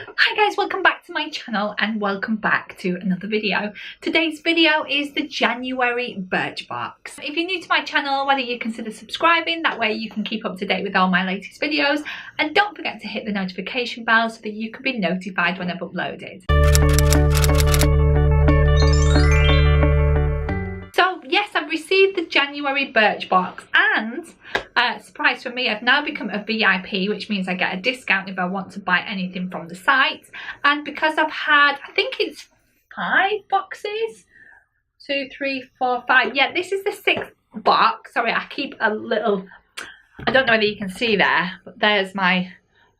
Hi guys, welcome back to my channel and welcome back to another video. Today's video is the January Birchbox. If you're new to my channel, whether you consider subscribing, that way you can keep up to date with all my latest videos, and don't forget to hit the notification bell so that you can be notified when I've uploaded. So yes, I've received the January Birchbox, and surprise for me, I've now become a VIP, which means I get a discount if I want to buy anything from the site. And because I've had, I think it's 5 boxes, 2, 3, 4, 5. Yeah, this is the 6th box. Sorry, I keep a little, I don't know whether you can see there, but there's my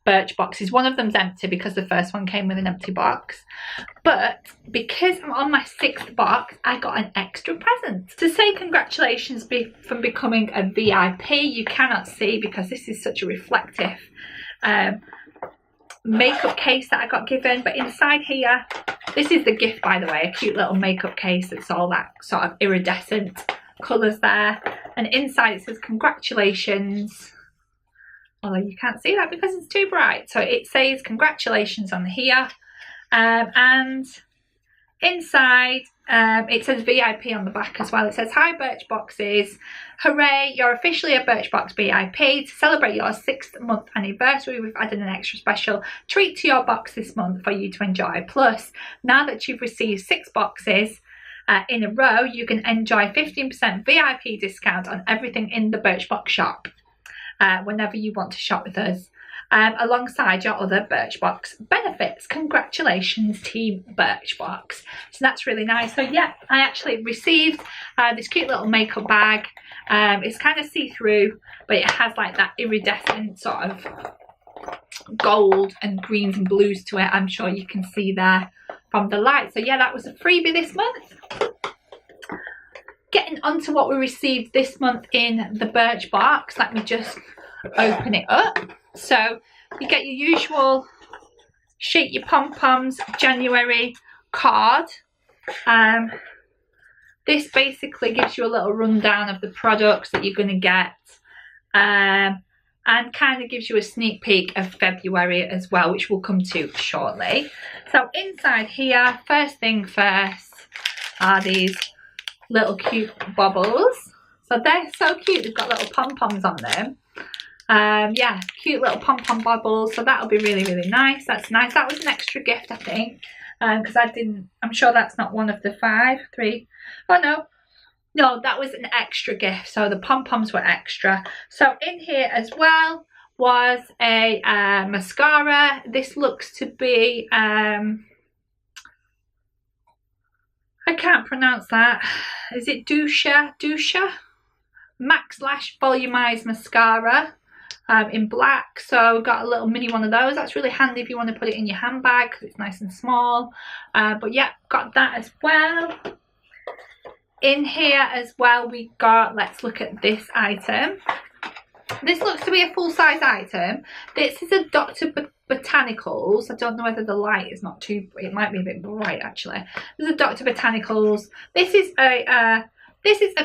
birch boxes. One of them's empty because the first one came with an empty box, but because I'm on my 6th box, I got an extra present to say congratulations from becoming a VIP. You cannot see because this is such a reflective makeup case that I got given, but inside here, this is the gift, by the way, a cute little makeup case that's all that sort of iridescent colours there, and inside it says congratulations. Although you can't see that because it's too bright. So it says congratulations on here. And inside it says VIP on the back as well. It says, hi Birchboxes. Hooray, you're officially a Birchbox VIP. To celebrate your 6th month anniversary, we've added an extra special treat to your box this month for you to enjoy. Plus, now that you've received 6 boxes in a row, you can enjoy 15% VIP discount on everything in the Birchbox shop. Whenever you want to shop with us, alongside your other Birchbox benefits. Congratulations, Team Birchbox. So that's really nice. So yeah, I actually received this cute little makeup bag. It's kind of see-through, but it has like that iridescent sort of gold and greens and blues to it. I'm sure you can see there from the light. So yeah, that was a freebie this month. Getting on to what we received this month in the Birchbox, let me just open it up. So you get your usual Shake Your Pom-Poms January card. This basically gives you a little rundown of the products that you're going to get, and kind of gives you a sneak peek of February as well, which we'll come to shortly. So inside here, first thing first, are these little cute baubles. So they're so cute, they've got little pom-poms on them. Yeah, cute little pom-pom baubles, so that'll be really, really nice. That's nice. That was an extra gift, I think, because I'm sure that's not one of the 5, 3. Oh no, that was an extra gift, so the pom-poms were extra. So in here as well was a mascara. This looks to be I can't pronounce that. Is it Dusha? Max Lash Volumized Mascara in black. So got a little mini one of those. That's really handy if you want to put it in your handbag because it's nice and small. But yeah, got that as well. In here as well we got, let's look at this item. This looks to be a full-size item. This is a Dr. Botanicals. I don't know whether the light is not too, it might be a bit bright actually. This is a Dr. Botanicals. This is a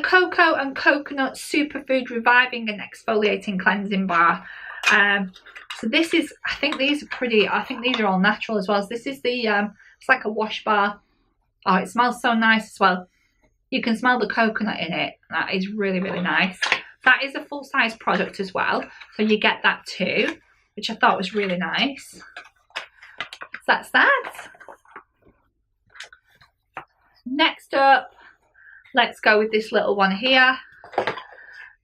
cocoa and coconut superfood reviving and exfoliating cleansing bar. So this is, I think these are pretty, I think these are all natural as well. So this is the, it's like a wash bar. Oh, it smells so nice as well. You can smell the coconut in it. That is really, really nice. That is a full-size product as well, so you get that too, which I thought was really nice. So that's that. Next up, let's go with this little one here.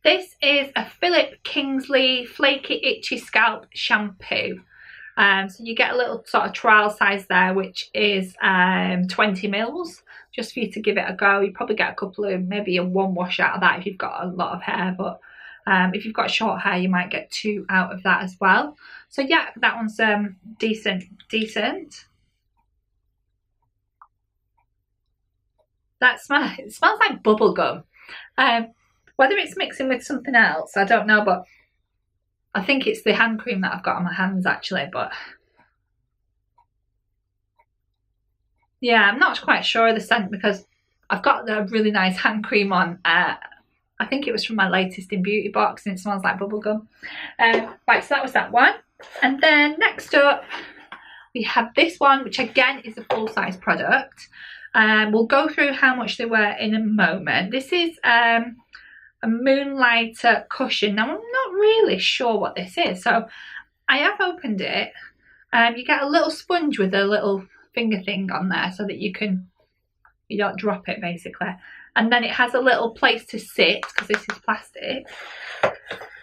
This is a Philip Kingsley Flaky Itchy Scalp Shampoo. So you get a little sort of trial size there, which is 20 mils, just for you to give it a go. You probably get a couple of, maybe a 1 wash out of that if you've got a lot of hair, but if you've got short hair you might get 2 out of that as well. So yeah, that one's decent. That it smells like bubble gum. Whether it's mixing with something else, I don't know, but I think it's the hand cream that I've got on my hands actually, but yeah, I'm not quite sure of the scent because I've got the really nice hand cream on. I think it was from my latest in Beauty Box and it smells like bubblegum. Right, so that was that one. And then next up We have this one, which again is a full-size product. We'll go through how much they were in a moment. This is a Moonlighter cushion. Now I'm not really sure what this is, so I have opened it. You get a little sponge with a little finger thing on there so that you don't drop it basically. And then it has a little place to sit because this is plastic.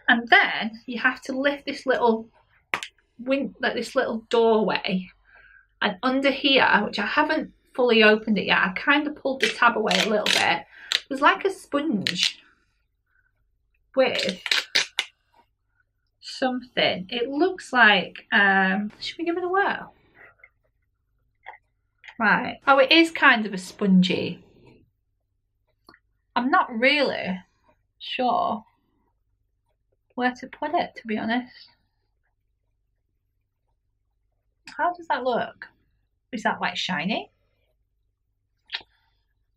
And then you have to lift this little doorway, and under here, which I haven't fully opened it yet, I kind of pulled the tab away a little bit. There's like a sponge with something. It looks like, should we give it a whirl? Right. Oh, it is kind of a spongy. I'm not really sure where to put it, to be honest. How does that look? Is that like shiny?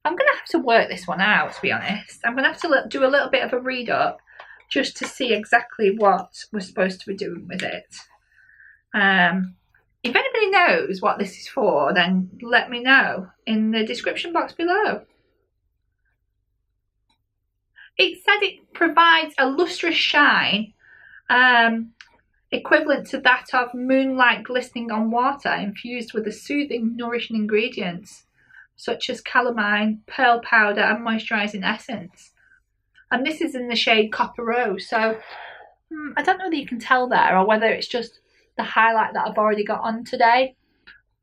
I'm going to have to work this one out, to be honest. I'm going to have to do a little bit of a read up just to see exactly what we're supposed to be doing with it. If anybody knows what this is for, then let me know in the description box below. It said it provides a lustrous shine equivalent to that of moonlight glistening on water, infused with a soothing, nourishing ingredients such as calamine, pearl powder and moisturising essence. And this is in the shade Copper Rose, so I don't know whether you can tell there or whether it's just the highlight that I've already got on today.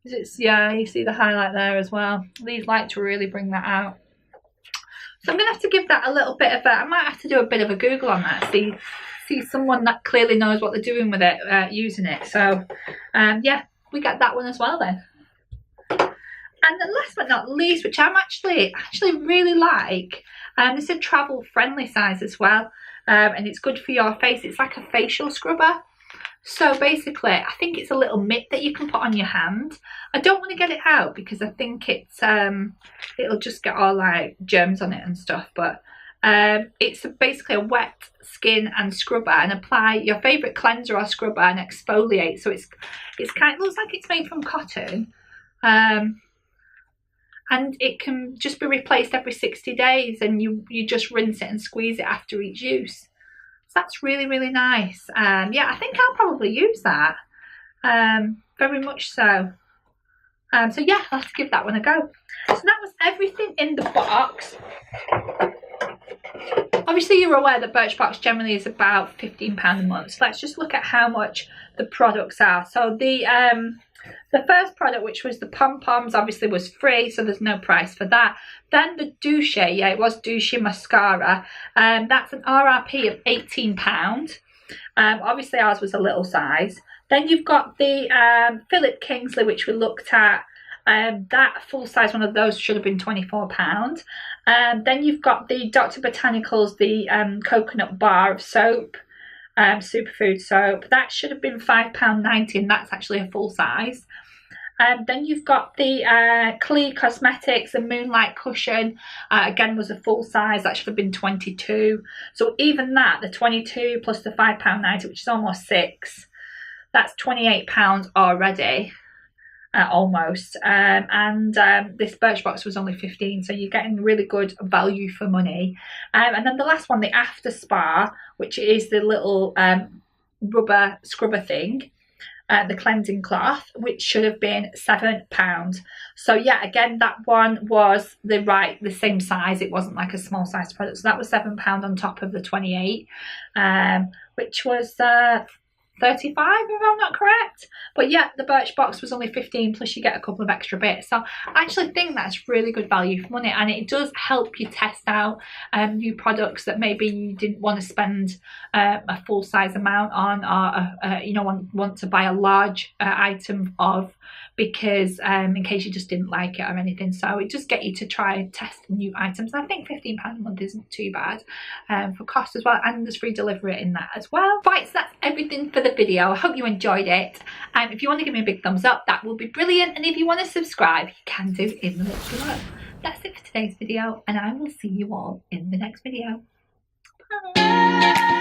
Yeah, you see the highlight there as well. These like to really bring that out. So I'm going to have to give that a little bit of I might have to do a bit of a Google on that, see someone that clearly knows what they're doing with it, using it. So yeah, we got that one as well then. And then last but not least, which I'm actually really like, this is a travel friendly size as well, and it's good for your face. It's like a facial scrubber. So basically, I think it's a little mitt that you can put on your hand. I don't want to get it out because I think it's it'll just get all like germs on it and stuff. But it's basically a wet skin and scrubber, and apply your favourite cleanser or scrubber and exfoliate. So it looks like it's made from cotton, and it can just be replaced every 60 days, and you just rinse it and squeeze it after each use. So that's really, really nice. Yeah, I think I'll probably use that. Very much so. So yeah, I'll have to give that one a go. So that was everything in the box. Obviously you're aware that Birchbox generally is about £15 a month. So let's just look at how much the products are. So the first product, which was the pom-poms, obviously was free, so there's no price for that. Then the Douche, yeah, it was Douche mascara. That's an RRP of £18. Obviously ours was a little size. Then you've got the Philip Kingsley, which we looked at. That full size one of those should have been £24. Then you've got the Dr. Botanicals, the coconut bar of soap. Superfood soap, that should have been £5.90, and that's actually a full size. Then you've got the Clee Cosmetics, the Moonlight Cushion, again was a full size, that should have been £22. So even that, the 22 plus the £5.90, which is almost £6, that's £28 already. Almost. This Birchbox was only 15, so you're getting really good value for money. And then the last one, the After Spa, which is the little rubber scrubber thing, the cleansing cloth, which should have been £7. So yeah, again, that one was the same size. It wasn't like a small size product, so that was £7 on top of the 28, which was 35 if I'm not correct. But yeah, the Birchbox was only 15, plus you get a couple of extra bits. So I actually think that's really good value for money, and it does help you test out new products that maybe you didn't want to spend a full size amount on, or you know, want to buy a large item of, because in case you just didn't like it or anything. So it does get you to try and test new items. And I think £15 a month isn't too bad for cost as well, and there's free delivery in that as well. Right, so that's everything for the video. I hope you enjoyed it. If you want to give me a big thumbs up, that would be brilliant, and if you want to subscribe, you can do in the link below. That's it for today's video, and I will see you all in the next video. Bye.